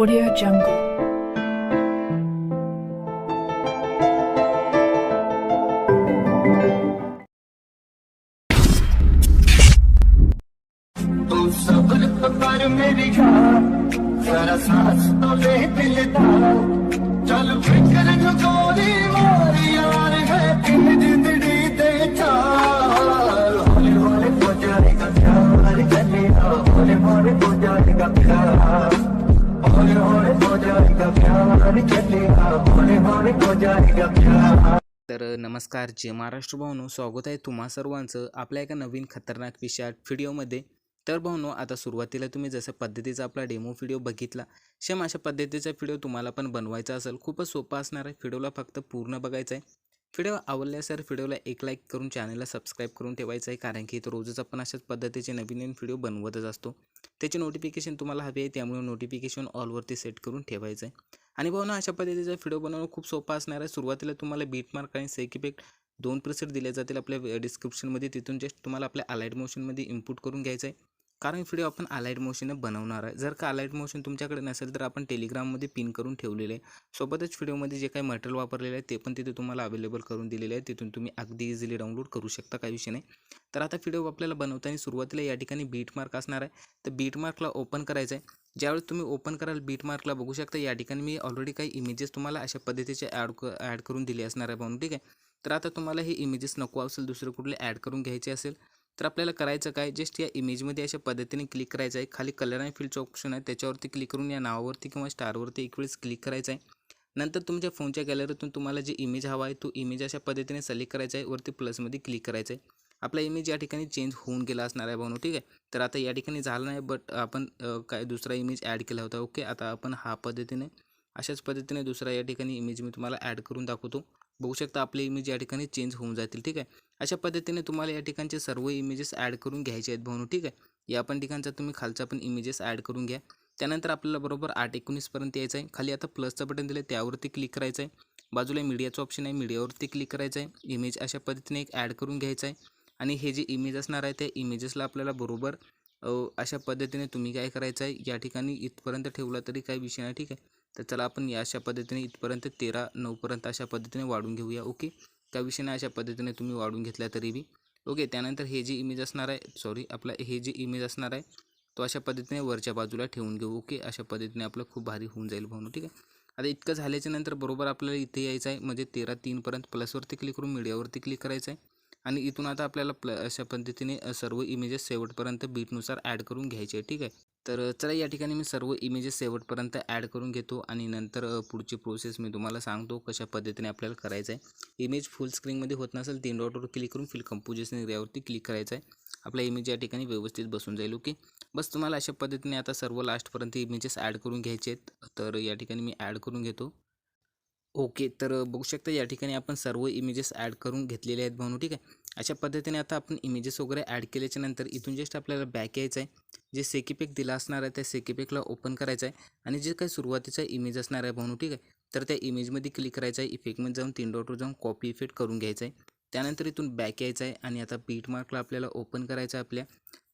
Audio Jungle. पर मेरी जरा सांस तो ले दिल दा चल फिकर जो गोली मारी यार है दिल जिंदड़ी दे चाल होले होले हो जाएगा प्यार चलेगा होले होले हो जाएगा प्यार होले होले हो जाएगा प्यार चलेगा होले होले हो जाएगा प्यार। तर नमस्कार जय महाराष्ट्र भाऊनो, स्वागत आहे तुम्हा सर्वांचं आपल्या एका नवीन खतरनाक विषयात व्हिडिओमध्ये। तर भाऊनो, आता सुरुवातीला तुम्ही जसं पद्धतीचा आपला डेमो व्हिडिओ बघितला, सेम अशा पद्धतीचा व्हिडिओ तुम्हाला पण बनवायचा असेल, खूपच सोपा असणार आहे। व्हिडिओला फक्त पूर्ण बघायचा आहे। व्हिडिओ आवडल्यास तर व्हिडिओला एक लाईक करून चॅनलला सबस्क्राईब करून ठेवायचं आहे, कारण की रोजच आपण अशाच पद्धतीचे नवीन नवीन व्हिडिओ बनवतच असतो। त्याची नोटिफिकेशन तुम्हाला हवी आहे, त्यामुळे नोटिफिकेशन ऑलवरती सेट करून ठेवायचं आहे। आणि भाऊनो, अशा पद्धतीचा व्हिडिओ बनवणं खूप सोपं असणार आहे। सुरुवातीला तुम्हाला बीटमार्क आणि सेक इफेक्ट दोन प्रीसेट दिले जातील आपल्या डिस्क्रिप्शनमध्ये, तिथून जस्ट तुम्हाला आपल्या अलाइट मोशनमध्ये इनपुट करून घ्यायचं आहे, कारण व्हिडिओ आपण अलाइट मोशनने बनवणार आहे। जर का अलाइट मोशन तुमच्याकडे नसेल तर आपण टेलिग्राममध्ये पिन करून ठेवलेले आहे। सोबतच व्हिडिओमध्ये जे काही मटेरियल वापरलेले आहे ते पण तिथे तुम्हाला अवेलेबल करून दिलेले आहे, तिथून तुम्ही अगदी इझिली डाउनलोड करू शकता, काही विषय नाही। तर आता व्हिडिओ आपल्याला बनवताना सुरुवातीला या ठिकाणी बीटमार्क असणार आहे, तर बीटमार्कला ओपन करायचं आहे। ज्यावेळेस तुम्ही ओपन कराल बीटमार्कला, बघू शकता या ठिकाणी मी ऑलरेडी काही इमेजेस तुम्हाला अशा पद्धतीचे ॲड करून दिले असणार आहे म्हणून, ठीक आहे। तर आता तुम्हाला हे इमेजेस नको असेल, दुसरे कुठले ॲड करून घ्यायचे असेल तर आपल्याला करायचं काय, जस्ट या इमेजमध्ये अशा पद्धतीने क्लिक करायचं आहे। खाली कलर आणि फिलचं ऑप्शन आहे, त्याच्यावरती क्लिक करून या नावावरती किंवा स्टारवरती एक वेळेस क्लिक करायचं आहे। नंतर तुमच्या फोनच्या गॅलरीतून तुम्हाला जे इमेज हवा आहे तो इमेज अशा पद्धतीने सिलेक्ट करायचा आहे, वरती प्लसमध्ये क्लिक करायचं आहे। आपला इमेज या ठिकाणी चेंज होऊन गेला असणार आहे भाऊ, ठीक आहे। तर आता या ठिकाणी झालं नाही, बट आपण काय दुसरा इमेज ॲड केला होता। ओके, आता आपण हा पद्धतीने अशाच पद्धतीने दुसरा या ठिकाणी इमेज मी तुम्हाला ॲड करून दाखवतो। बघू शकता आपले इमेज या ठिकाणी चेंज होऊन जातील, ठीक आहे। अशा पद्धतीने तुम्हाला या ठिकाणचे सर्व इमेजेस ॲड करून घ्यायचे आहेत भाऊ, ठीक आहे। या पण ठिकाणचा तुम्ही खालचा पण इमेजेस ॲड करून घ्या। त्यानंतर आपल्याला बरोबर 8:19 पर्यंत यायचं आहे। खाली आता प्लसचं बटन दिलं त्यावरती क्लिक करायचं आहे। बाजूला मीडियाचं ऑप्शन आहे, मीडियावरती क्लिक करायचं आहे। इमेज अशा पद्धतीने एक ॲड करून घ्यायचं आहे, आणि हे जे इमेज असणार आहे त्या इमेजेसला आपल्याला बरोबर अशा पद्धतीने तुम्ही काय करायचं आहे, या ठिकाणी इथपर्यंत ठेवला तरी काही विषय नाही, ठीक आहे। तर चला आपण या अशा पद्धतीने इथपर्यंत 13:09 पर्यंत अशा पद्धतीने वाढून घेऊया। ओके, त्या विषयाने अशा पद्धतीने तुम्ही वाढून घेतल्या तरी बी ओके। त्यानंतर हे जे इमेज असणार आहे, आपला हे जे इमेज असणार आहे तो अशा पद्धतीने वरच्या बाजूला ठेवून घेऊ। ओके, अशा पद्धतीने आपलं खूप भारी होऊन जाईल भाऊ, ठीक आहे। आता इतकं झाल्याच्या नंतर बरोबर आपल्याला इथे यायचं आहे, म्हणजे 13:03 पर्यंत प्लसवरती क्लिक करून मीडियावरती क्लिक करायचं आहे, आणि इथून आता आपल्याला अशा पद्धतीने सर्व इमेजेस शेवटपर्यंत बीटनुसार ॲड करून घ्यायचे आहे, ठीक आहे। तर चला या ठिकाणी मी सर्व इमेजेस शेवटपर्यंत ॲड करून घेतो, आणि नंतर पुढची प्रोसेस मी तुम्हाला सांगतो कशा पद्धतीने आपल्याला करायचं आहे। इमेज फुल स्क्रीनमध्ये होत नसेल, 3 डॉटवर क्लिक करून फिल कंपोजिशन एरियावरती क्लिक करायचं आहे। आपला इमेज या ठिकाणी व्यवस्थित बसून जाईल। ओके, बस तुम्हाला अशा पद्धतीने आता सर्व लास्टपर्यंत इमेजेस ॲड करून घ्यायचे आहेत। तर या ठिकाणी मी ॲड करून घेतो। ओके, तर बघू शकता या ठिकाणी आपण सर्व इमेजेस ॲड करून घेतलेले आहेत भाऊ, ठीक आहे। अशा पद्धतीने आता आपण इमेजेस वगैरे ॲड केल्याच्या नंतर इथून जस्ट आपल्याला बॅक यायचं आहे। जे सेक इफेक्ट दिला असणार आहे त्या सेक इफेक्टला ओपन करायचं आहे, आणि जे काही सुरुवातीचा इमेज असणार आहे भाऊ, ठीक आहे, तर त्या इमेजमध्ये क्लिक करायचं आहे। इफेक्टमध्ये जाऊन 3 डॉटवर जाऊन कॉपी इफेक्ट करून घ्यायचं आहे। त्यानंतर इथून बॅक यायचं आहे, आणि आता बीटमार्कला आपल्याला ओपन करायचं आहे। आपल्या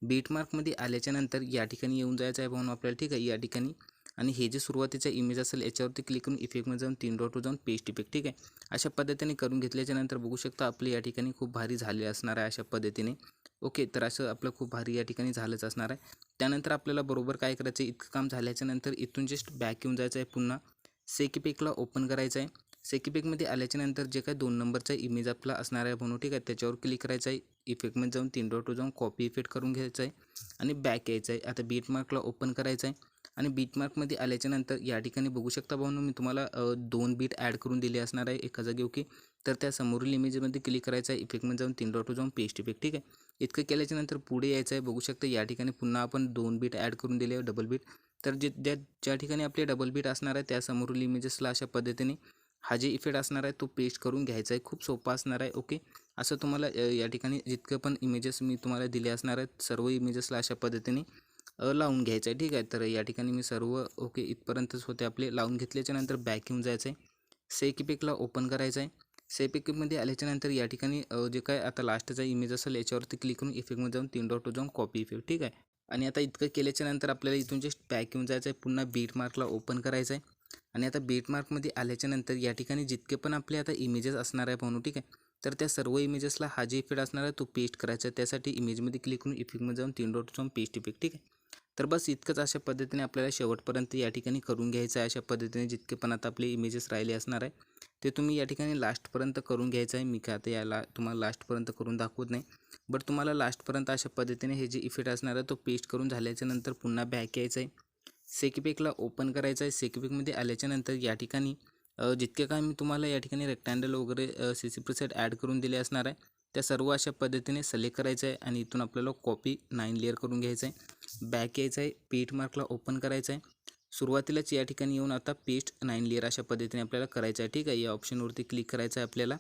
बीटमार्कमध्ये आल्याच्या नंतर या ठिकाणी येऊन जायचं आहे भाऊ आपल्याला, ठीक आहे, या ठिकाणी। आणि हे जे सुरुवातीचा इमेज असेल याच्यावरती क्लिक करून इफेक्टमध्ये जाऊन 3 डॉटवर जाऊन पेस्ट इफेक्ट, ठीक आहे, अशा पद्धतीने करून घेतल्याच्या नंतर बघू शकता आपले या ठिकाणी खूप भारी झाले असणार आहे अशा पद्धतीने। ओके, तर असं आपलं खूप भारी या ठिकाणी झालंच असणार आहे। त्यानंतर आपल्याला बरोबर काय करायचं आहे, इतकं काम झाल्याच्या नंतर इथून जस्ट बॅक येऊन जायचं आहे, पुन्हा सेक इफेक्टला ओपन करायचं आहे। सेक इफेक्टमध्ये आल्याच्या नंतर जे काही 2 नंबरचा इमेज आपला असणार आहे म्हणून, ठीक आहे, त्याच्यावर क्लिक करायचं आहे। इफेक्टमध्ये जाऊन 3 डॉटवर जाऊन कॉपी इफेक्ट करून घ्यायचं आहे, आणि बॅक यायचं आहे। आता बीटमार्कला ओपन करायचं आहे, आणि बीटमार्कमध्ये आल्याच्या नंतर या ठिकाणी बघू शकता भाऊ मी तुम्हाला 2 बीट ॲड करून दिले असणार आहे एका जागी। ओके, तर त्या समोरील इमेजमध्ये क्लिक करायचं आहे, इफेक्टमध्ये जाऊन 3 डॉटवर जाऊन पेस्ट इफेक्ट, ठीक आहे। इतकं केल्याच्या नंतर पुढे यायचं आहे। बघू शकता या ठिकाणी पुन्हा आपण 2 बीट ॲड करून दिले, डबल बीट। तर ज्या ठिकाणी आपले डबल बीट असणार आहे त्या समोरील इमेजेसला अशा पद्धतीने हा जे इफेक्ट असणार आहे तो पेस्ट करून घ्यायचा आहे। खूप सोपा असणार आहे। ओके, असं तुम्हाला या ठिकाणी जितकं पण इमेजेस मी तुम्हाला दिले असणार आहेत सर्व इमेजेसला अशा पद्धतीने लावून घ्यायचं आहे, ठीक आहे। तर या ठिकाणी मी सर्व ओके इथपर्यंतच होते आपले। लावून घेतल्याच्या नंतर बॅक येऊन जायचं आहे, सेक इफेक्टला ओपन करायचं आहे। सेक इफेक्टमध्ये आल्याच्या नंतर या ठिकाणी जे काय आता लास्टचा इमेज असेल याच्यावरती क्लिक करून इफेक्टमध्ये जाऊन 3 डॉटवर जाऊन कॉपी इफेक्ट, ठीक आहे। आणि आता इतकं केल्याच्या नंतर आपल्याला इथून जस्ट बॅक येऊन जायचं आहे, पुन्हा बीट मार्कला ओपन करायचं आहे आणि आता बीट मार्कमध्ये आल्याच्या नंतर या ठिकाणी जितके पण आपले आता इमेजेस असणार आहे पाहून, ठीक आहे, तर त्या सर्व इमेजेसला हा जे इफेक्ट असणार आहे तो पेस्ट करायचा आहे. त्यासाठी इमेजमध्ये क्लिक करून इफेक्टमध्ये जाऊन 3 डॉट जाऊन पेस्ट इफेक्ट, ठीक आहे. तर बस इतकंच अशा पद्धतीने आपल्याला शेवटपर्यंत या ठिकाणी करून घ्यायचं आहे. अशा पद्धतीने जितके पण आता आपले इमेजेस राहिले असणार आहे ते तुम्ही या ठिकाणी लास्टपर्यंत करून घ्यायचं आहे. मी काय आता याला तुम्हाला लास्टपर्यंत करून दाखवत नाही, बट तुम्हाला लास्टपर्यंत अशा पद्धतीने हे जे इफेक्ट असणार आहे तो पेस्ट करून झाल्याच्या नंतर पुन्हा बॅक यायचं आहे, सेकीपेकला ओपन करायचं आहे. सेकीपेकमध्ये आल्याच्या नंतर या ठिकाणी जितके काय मी तुम्हाला या ठिकाणी रेक्टँगल वगैरे CC प्रीसेट ॲड करून दिले असणार आहे त्या सर्व अशा पद्धतीने सिलेक्ट करायचं आहे आणि इथून आपल्याला कॉपी 9 लेअर करून घ्यायचं आहे. बॅक यायचं आहे, पेट मार्कला ओपन करायचं आहे. सुरुवातीलाच या ठिकाणी येऊन आता पेस्ट 9 लेअर अशा पद्धतीने आपल्याला करायचं आहे, ठीक आहे. या ऑप्शनवरती क्लिक करायचं आहे आपल्याला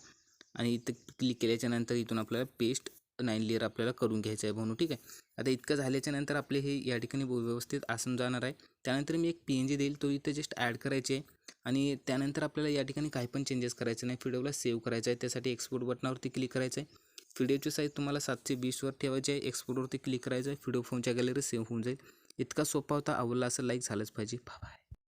आणि इथं क्लिक केल्याच्या नंतर इथून आपल्याला पेस्ट 9 लेअर आपल्याला करून घ्यायचं आहे म्हणून, ठीक आहे. आता इतकं झाल्याच्या नंतर आपले हे या ठिकाणी व्यवस्थित आसन जाणार आहे. त्यानंतर मी एक PNG देईल, तो इथे जस्ट ॲड करायचे आहे आणि त्यानंतर आपल्याला या ठिकाणी काही पण चेंजेस करायचे नाही, व्हिडिओला सेव्ह करायचं आहे. त्यासाठी एक्सपोर्ट बटनावरती क्लिक करायचं आहे. व्हिडिओची साईज तुम्हाला 720वर ठेवायची आहे. एक्सपोर्टवरती क्लिक करायचं आहे, व्हिडिओ फोनच्या गॅलरीत सेव्ह होऊन जाईल. इतका सोपा होता. आवडला असं लाईक झालंच पाहिजे. बाय.